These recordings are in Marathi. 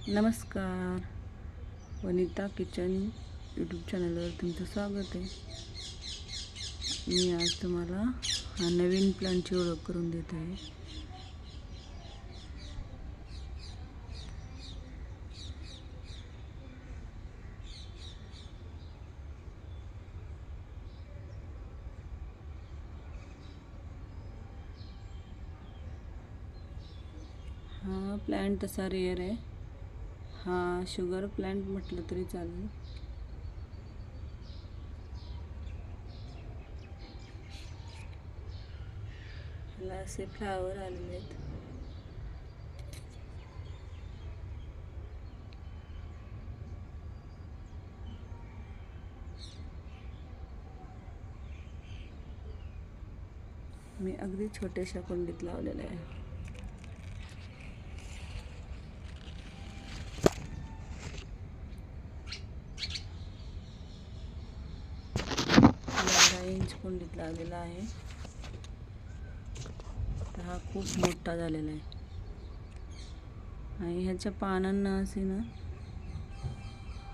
नमस्कार, वनिता किचन यूट्यूब चॅनलवर तुमचं स्वागत आहे। मी आज तुम्हाला हा नवीन प्लांटची ओळख करून देत आहे। हा प्लांट तसा रेअर आहे। हा शुगर प्लांट म्हटलं तरी चालेल। ह्याला असे फ्लावर आलेले आहेत। मी अगदी छोट्याशा कुंडीत लावलेलं आहे। इंच कुंडीत लावलेला आहे। हा खूप मोठा झालेला आहे आणि ह्याच्या पानांना असे ना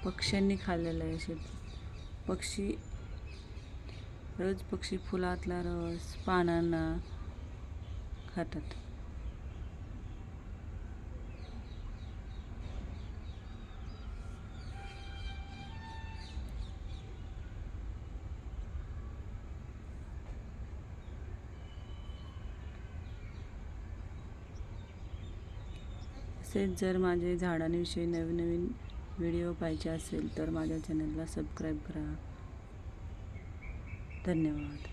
पक्ष्यांनी खाल्लेलं आहे। असे पक्षी फुलातला रस पानांना खातात। तसेच जर माझे झाडांविषयी नवीन व्हिडिओ पाहिजे असेल तर माझ्या चॅनलला सबस्क्राईब करा। धन्यवाद।